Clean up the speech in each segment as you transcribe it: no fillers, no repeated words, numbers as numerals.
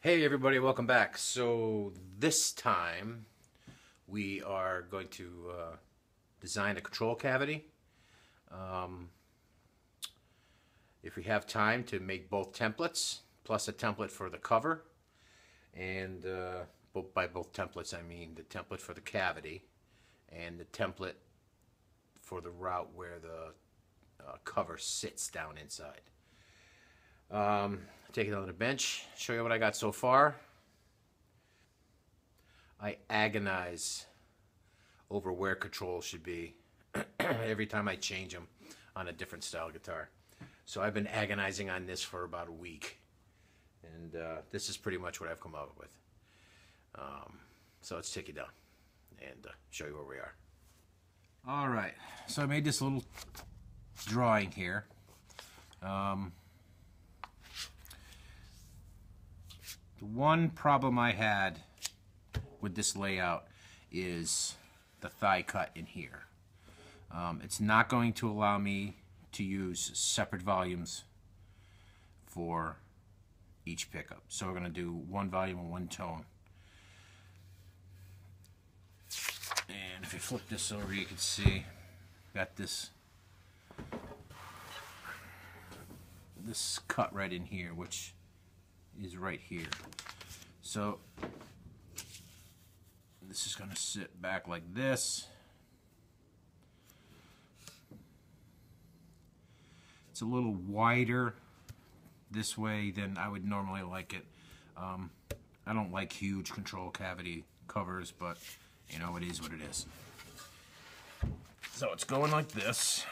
Hey everybody, welcome back. So this time we are going to design a control cavity. If we have time to make both templates, plus a template for the cover, and by both templates I mean the template for the cavity and the template for the route where the cover sits down inside. Take it on the bench, show you what I got so far. I agonize over where controls should be every time I change them on a different style guitar. So I've been agonizing on this for about a week, and this is pretty much what I've come up with. So let's take you down and show you where we are. All right, so I made this little drawing here. The one problem I had with this layout is the thigh cut in here. It's not going to allow me to use separate volumes for each pickup. So we're going to do one volume and one tone. And if you flip this over, you can see got this cut right in here, which is right here. So this is going to sit back like this. It's a little wider this way than I would normally like it. I don't like huge control cavity covers, but you know, it is what it is. So it's going like this.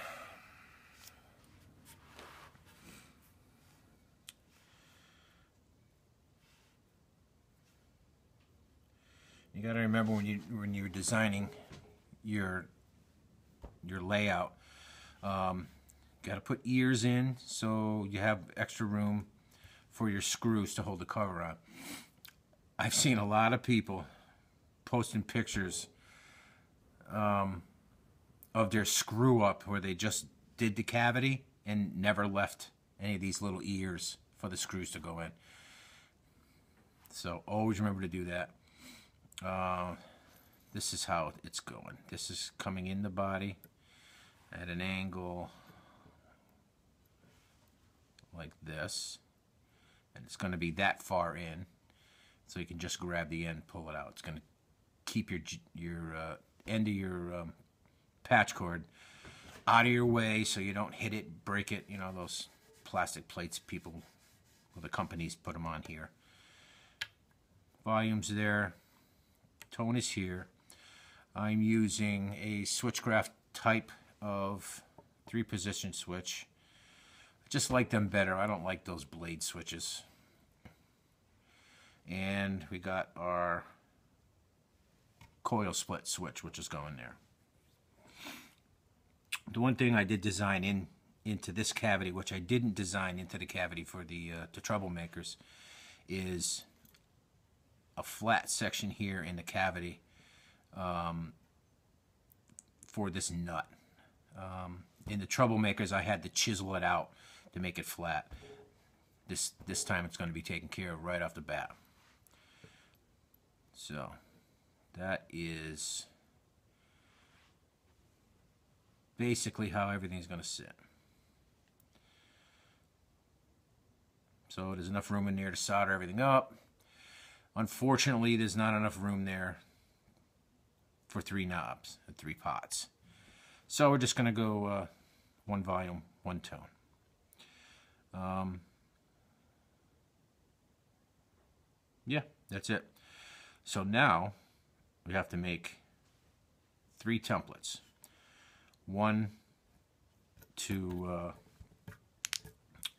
You got to remember when you're designing your layout, got to put ears in so you have extra room for your screws to hold the cover on. I've seen a lot of people posting pictures of their screw up where they just did the cavity and never left any of these little ears for the screws to go in. So always remember to do that. This is how it's going. This is coming in the body at an angle like this, and it's going to be that far in, so you can just grab the end, pull it out. It's going to keep your end of your patch cord out of your way, so you don't hit it, break it. You know, those plastic plates people, well, the companies put them on here. Volume's there. Tone is here. I'm using a switchcraft type of 3-position switch. I just like them better. I don't like those blade switches. And we got our coil split switch, which is going there. The one thing I did design into this cavity, which I didn't design into the cavity for the troublemakers, is a flat section here in the cavity for this nut. In the troublemakers, I had to chisel it out to make it flat. This time it's going to be taken care of right off the bat. So that is basically how everything's going to sit. So there's enough room in there to solder everything up. Unfortunately, there's not enough room there for 3 knobs and 3 pots. So we're just going to go one volume, one tone. Yeah, that's it. So now we have to make 3 templates. One to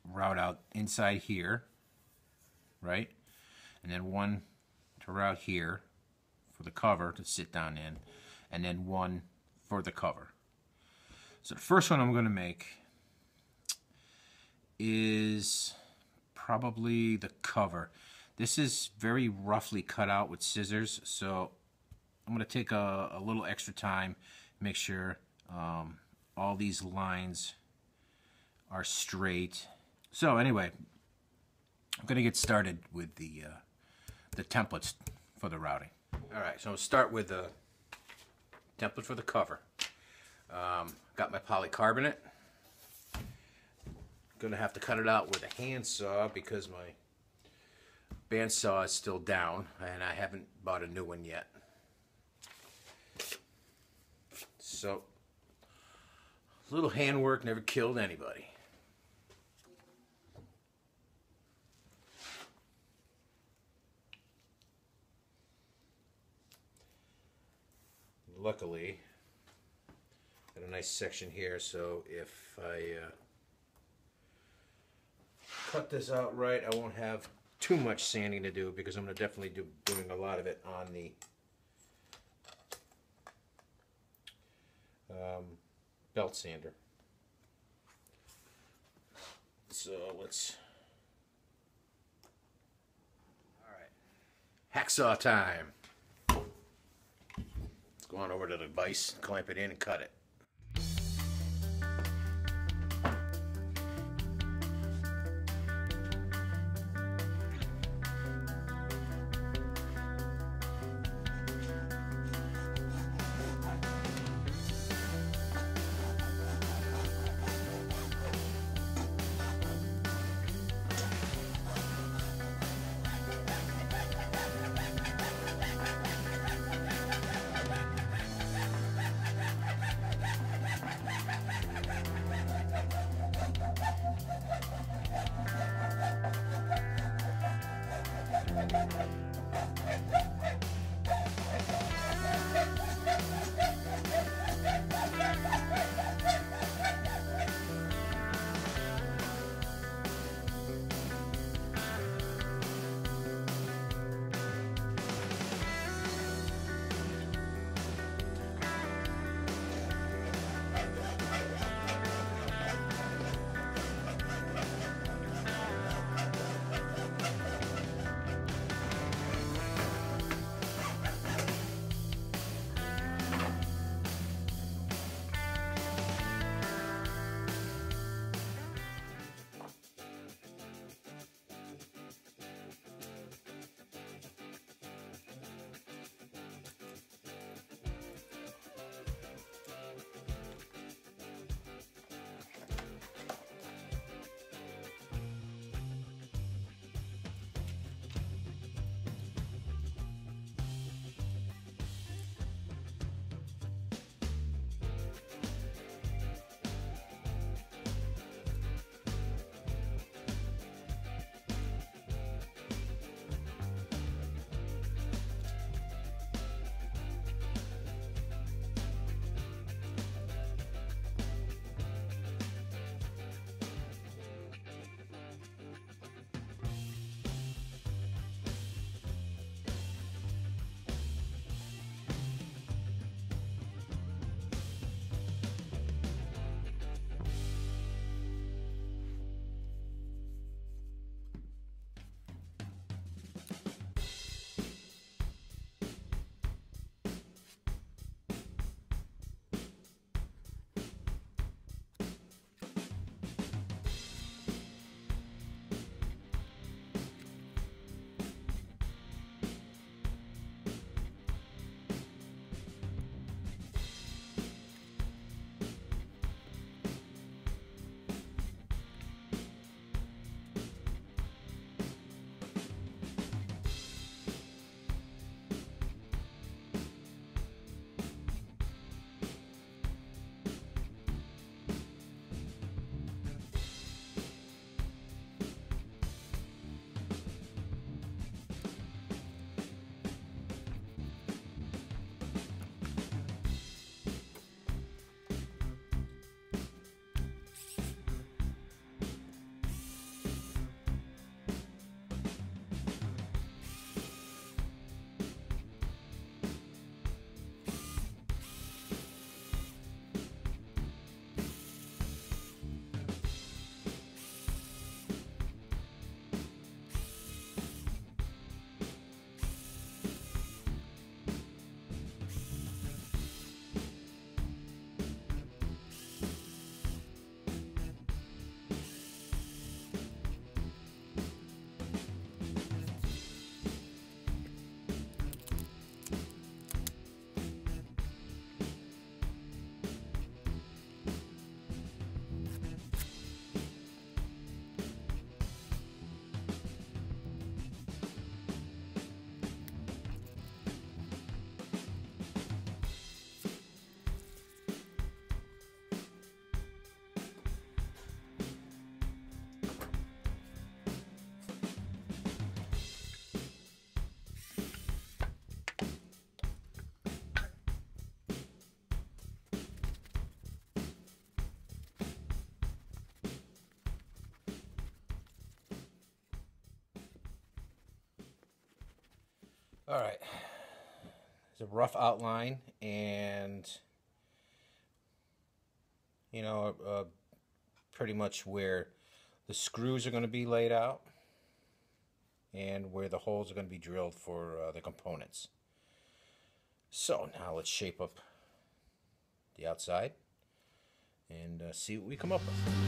route out inside here, right? And then one to route here for the cover to sit down in, and then one for the cover. So the first one I'm going to make is probably the cover. This is very roughly cut out with scissors, so I'm going to take a little extra time, make sure all these lines are straight. So anyway, I'm going to get started with the the templates for the routing. All right, so I'm gonna start with the template for the cover. Got my polycarbonate. Gonna have to cut it out with a handsaw because my bandsaw is still down and I haven't bought a new one yet. So, a little handwork never killed anybody. Luckily, got a nice section here, so if I cut this out right, I won't have too much sanding to do because I'm going to definitely doing a lot of it on the belt sander. So let's, all right, hacksaw time. Let's go on over to the vise, clamp it in and cut it. All right, it's a rough outline, and you know, pretty much where the screws are going to be laid out and where the holes are going to be drilled for the components. So now let's shape up the outside and see what we come up with.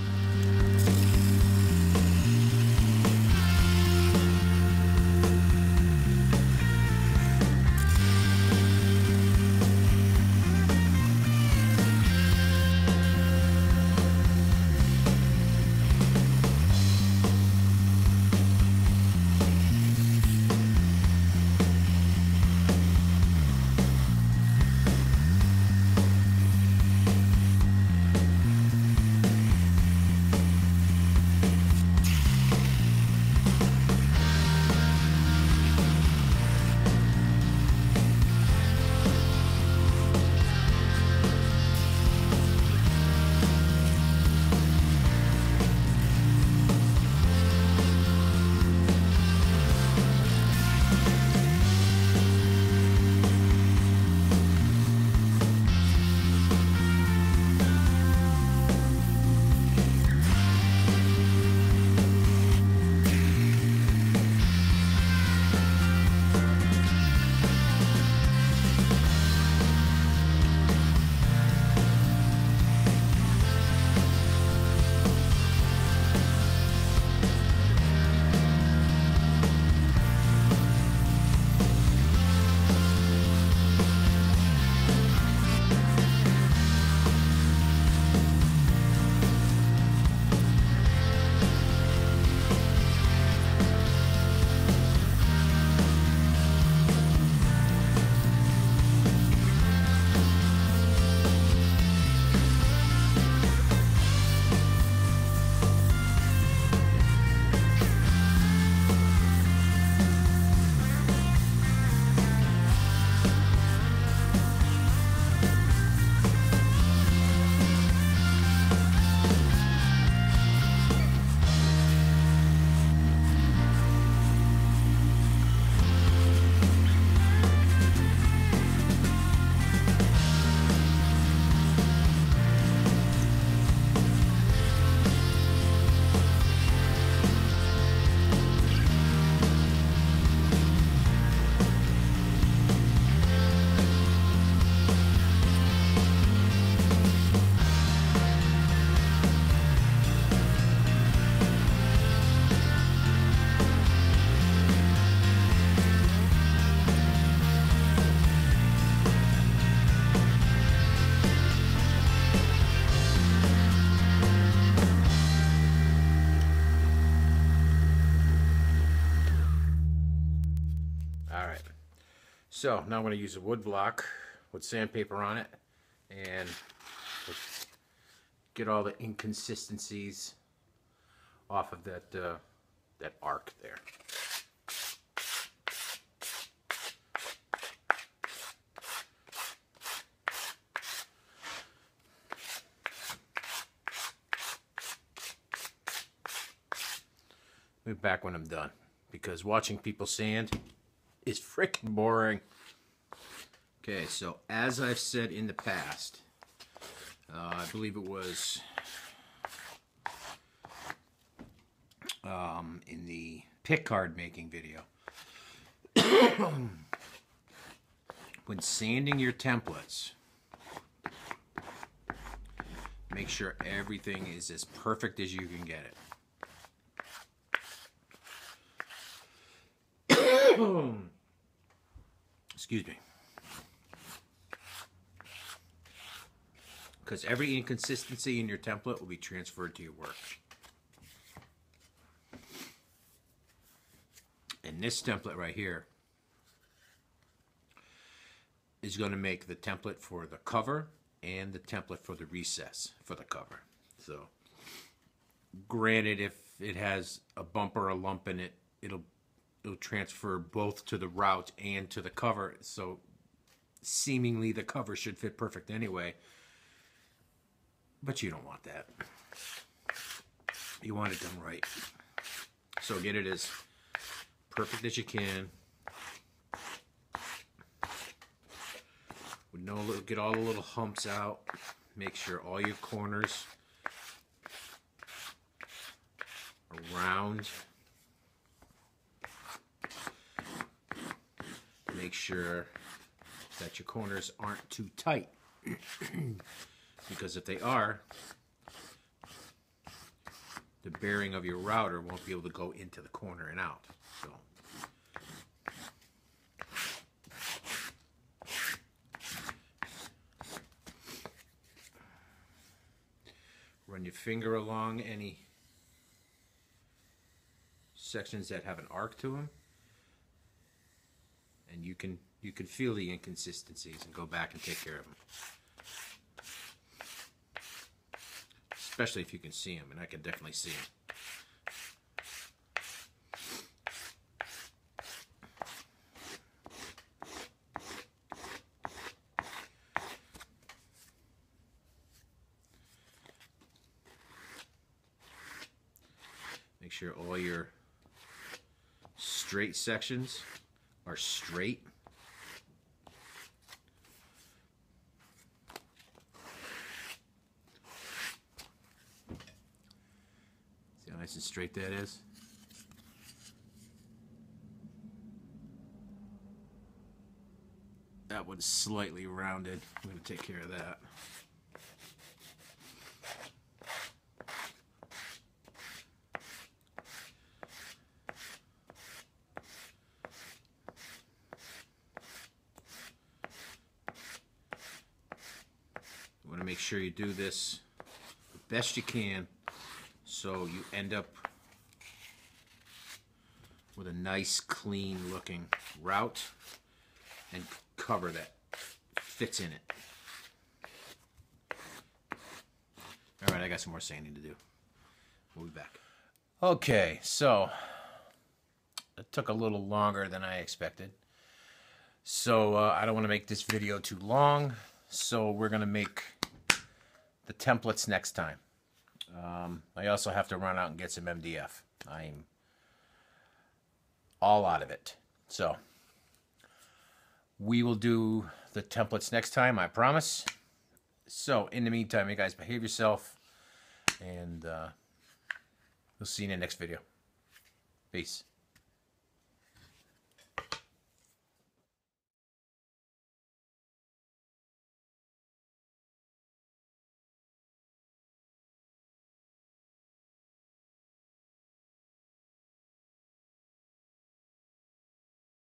So now I'm going to use a wood block with sandpaper on it and get all the inconsistencies off of that that arc there. I'll be back when I'm done, because watching people sand is freaking boring. Okay, so as I've said in the past, I believe it was in the pick card making video, when sanding your templates, make sure everything is as perfect as you can get it. Excuse me. Because every inconsistency in your template will be transferred to your work. And this template right here is going to make the template for the cover and the template for the recess for the cover. So, granted, if it has a bump or a lump in it, it'll transfer both to the route and to the cover. So, seemingly the cover should fit perfect anyway. But you don't want that. You want it done right. So get it as perfect as you can. Get all the little humps out. Make sure all your corners are round. Make sure that your corners aren't too tight. Because if they are, the bearing of your router won't be able to go into the corner and out. So run your finger along any sections that have an arc to them, and you can feel the inconsistencies and go back and take care of them. Especially if you can see them, and I can definitely see them. Make sure all your straight sections are straight. See how nice and straight that is? That one's slightly rounded. I'm going to take care of that. You want to make sure you do this the best you can so you end up with a nice clean looking route and cover that fits in it. Alright, I got some more sanding to do. We'll be back. Okay, so it took a little longer than I expected. So I don't want to make this video too long, so we're going to make the templates next time. I also have to run out and get some MDF. I'm all out of it. So we will do the templates next time, I promise. So in the meantime, you guys behave yourself, and we'll see you in the next video. Peace.